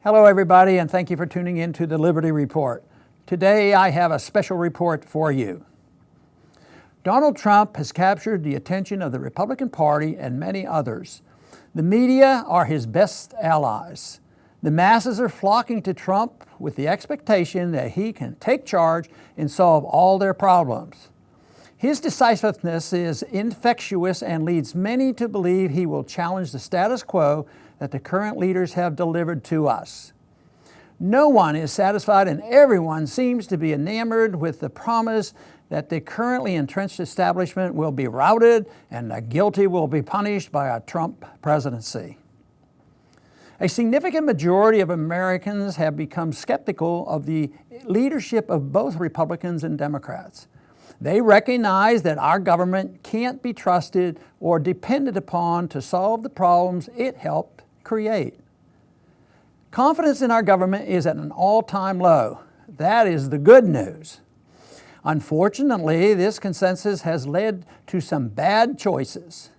Hello everybody, and thank you for tuning in to the Liberty Report. Today I have a special report for you. Donald Trump has captured the attention of the Republican Party and many others. The media are his best allies. The masses are flocking to Trump with the expectation that he can take charge and solve all their problems. His decisiveness is infectious and leads many to believe he will challenge the status quo that the current leaders have delivered to us. No one is satisfied, and everyone seems to be enamored with the promise that the currently entrenched establishment will be routed and the guilty will be punished by a Trump presidency. A significant majority of Americans have become skeptical of the leadership of both Republicans and Democrats. They recognize that our government can't be trusted or depended upon to solve the problems it helped create. Confidence in our government is at an all-time low. That is the good news. Unfortunately, this consensus has led to some bad choices.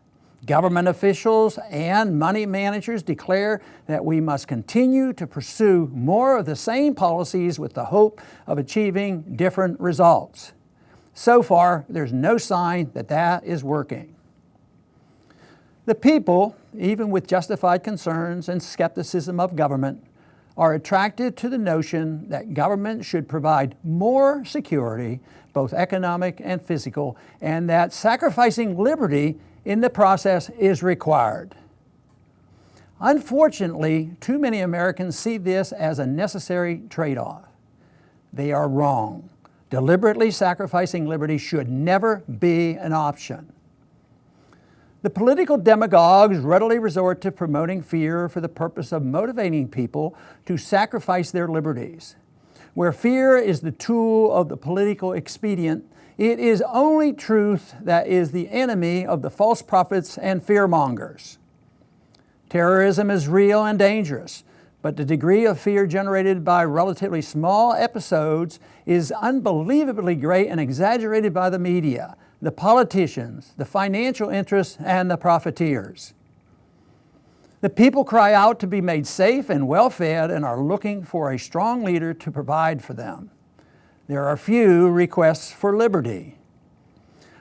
Government officials and money managers declare that we must continue to pursue more of the same policies with the hope of achieving different results. So far, there's no sign that that is working. The people, even with justified concerns and skepticism of government, are attracted to the notion that government should provide more security, both economic and physical, and that sacrificing liberty in the process is required. Unfortunately, too many Americans see this as a necessary trade-off. They are wrong. Deliberately sacrificing liberty should never be an option. The political demagogues readily resort to promoting fear for the purpose of motivating people to sacrifice their liberties. Where fear is the tool of the political expedient, it is only truth that is the enemy of the false prophets and fearmongers. Terrorism is real and dangerous, but the degree of fear generated by relatively small episodes is unbelievably great and exaggerated by the media, the politicians, the financial interests, and the profiteers. The people cry out to be made safe and well-fed and are looking for a strong leader to provide for them. There are few requests for liberty.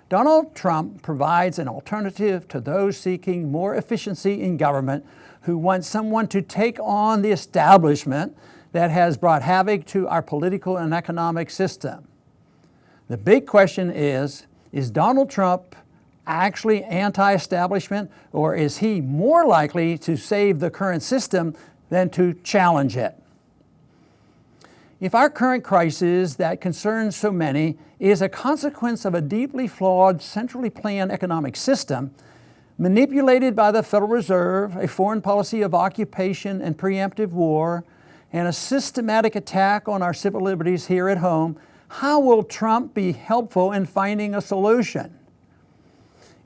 Donald Trump provides an alternative to those seeking more efficiency in government who want someone to take on the establishment that has brought havoc to our political and economic system. The big question is Donald Trump actually anti-establishment, or is he more likely to save the current system than to challenge it? If our current crisis that concerns so many is a consequence of a deeply flawed, centrally planned economic system, manipulated by the Federal Reserve, a foreign policy of occupation and preemptive war, and a systematic attack on our civil liberties here at home, how will Trump be helpful in finding a solution?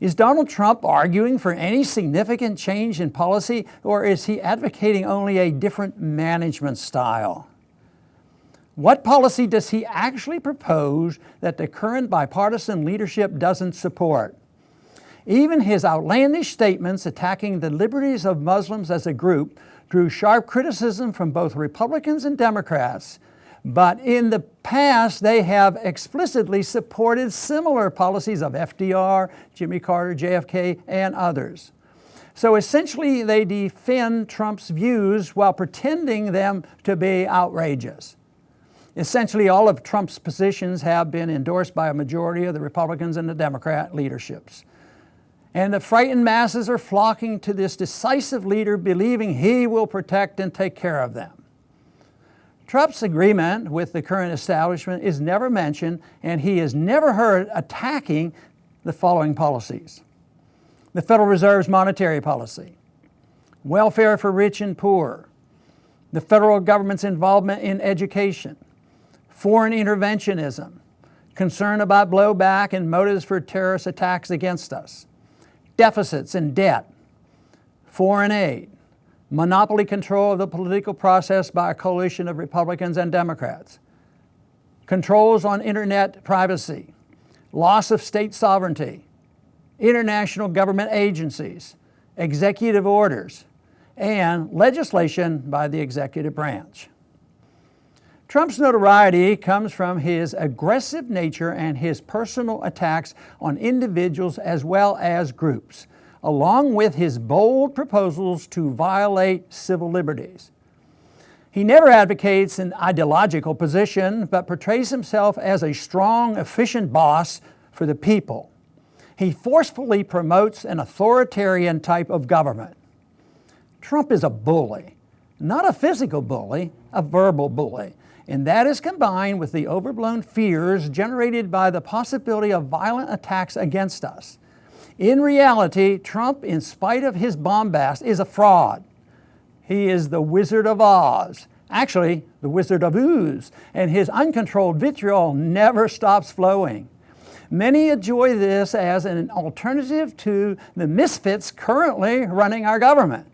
Is Donald Trump arguing for any significant change in policy, or is he advocating only a different management style? What policy does he actually propose that the current bipartisan leadership doesn't support? Even his outlandish statements attacking the liberties of Muslims as a group drew sharp criticism from both Republicans and Democrats. But in the past, they have explicitly supported similar policies of FDR, Jimmy Carter, JFK, and others. So essentially, they defend Trump's views while pretending them to be outrageous. Essentially, all of Trump's positions have been endorsed by a majority of the Republicans and the Democrat leaderships. And the frightened masses are flocking to this decisive leader, believing he will protect and take care of them. Trump's agreement with the current establishment is never mentioned, and he is never heard attacking the following policies: the Federal Reserve's monetary policy, welfare for rich and poor, the federal government's involvement in education, foreign interventionism, concern about blowback and motives for terrorist attacks against us, deficits and debt, foreign aid, monopoly control of the political process by a coalition of Republicans and Democrats, controls on internet privacy, loss of state sovereignty, international government agencies, executive orders, and legislation by the executive branch. Trump's notoriety comes from his aggressive nature and his personal attacks on individuals as well as groups, along with his bold proposals to violate civil liberties. He never advocates an ideological position, but portrays himself as a strong, efficient boss for the people. He forcefully promotes an authoritarian type of government. Trump is a bully, not a physical bully, a verbal bully, and that is combined with the overblown fears generated by the possibility of violent attacks against us. In reality, Trump, in spite of his bombast, is a fraud. He is the Wizard of Oz, actually the Wizard of Ooze, and his uncontrolled vitriol never stops flowing. Many enjoy this as an alternative to the misfits currently running our government.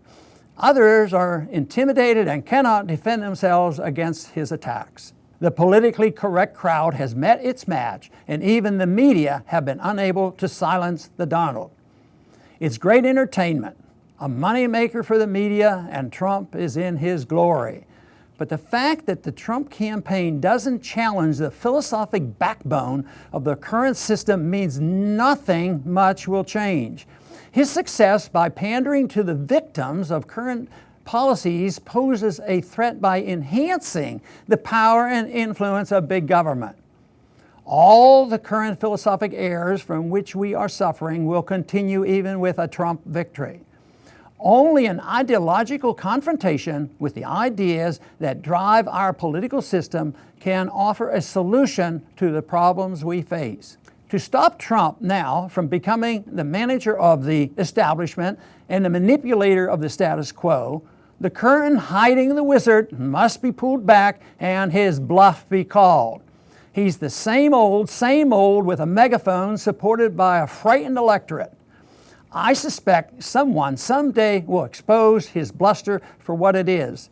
Others are intimidated and cannot defend themselves against his attacks. The politically correct crowd has met its match, and even the media have been unable to silence the Donald. It's great entertainment, a moneymaker for the media, and Trump is in his glory. But the fact that the Trump campaign doesn't challenge the philosophic backbone of the current system means nothing much will change. His success by pandering to the victims of current policies poses a threat by enhancing the power and influence of big government. All the current philosophic errors from which we are suffering will continue even with a Trump victory. Only an ideological confrontation with the ideas that drive our political system can offer a solution to the problems we face. To stop Trump now from becoming the manager of the establishment and the manipulator of the status quo, the curtain hiding the wizard must be pulled back and his bluff be called. He's the same old with a megaphone supported by a frightened electorate. I suspect someone someday will expose his bluster for what it is.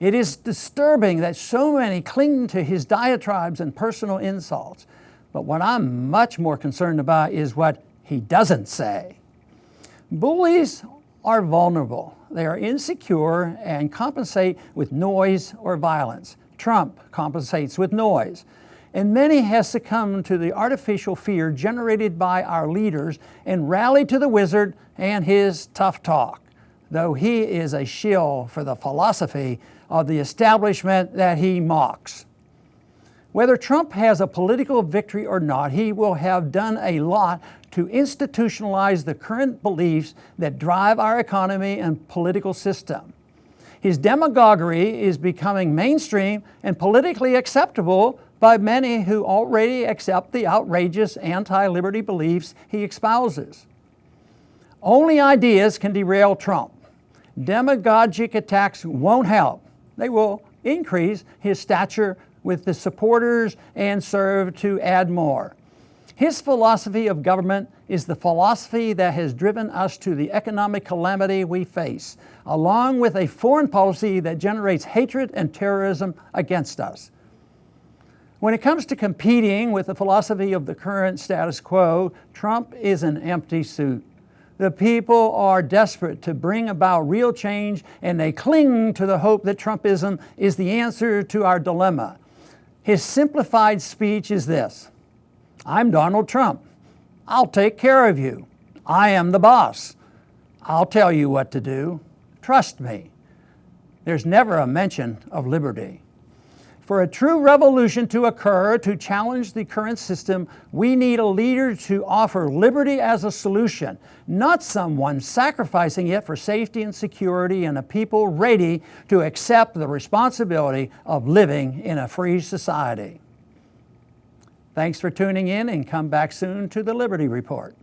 It is disturbing that so many cling to his diatribes and personal insults. But what I'm much more concerned about is what he doesn't say. Bullies are vulnerable. They are insecure and compensate with noise or violence. Trump compensates with noise. And many have succumbed to the artificial fear generated by our leaders and rallied to the wizard and his tough talk, though he is a shill for the philosophy of the establishment that he mocks. Whether Trump has a political victory or not, he will have done a lot to institutionalize the current beliefs that drive our economy and political system. His demagoguery is becoming mainstream and politically acceptable by many who already accept the outrageous anti-liberty beliefs he espouses. Only ideas can derail Trump. Demagogic attacks won't help. They will increase his stature with the supporters and serve to add more. His philosophy of government is the philosophy that has driven us to the economic calamity we face, along with a foreign policy that generates hatred and terrorism against us. When it comes to competing with the philosophy of the current status quo, Trump is an empty suit. The people are desperate to bring about real change, and they cling to the hope that Trumpism is the answer to our dilemma. His simplified speech is this: I'm Donald Trump. I'll take care of you. I am the boss. I'll tell you what to do. Trust me. There's never a mention of liberty. For a true revolution to occur, to challenge the current system, we need a leader to offer liberty as a solution, not someone sacrificing it for safety and security, and a people ready to accept the responsibility of living in a free society. Thanks for tuning in, and come back soon to the Liberty Report.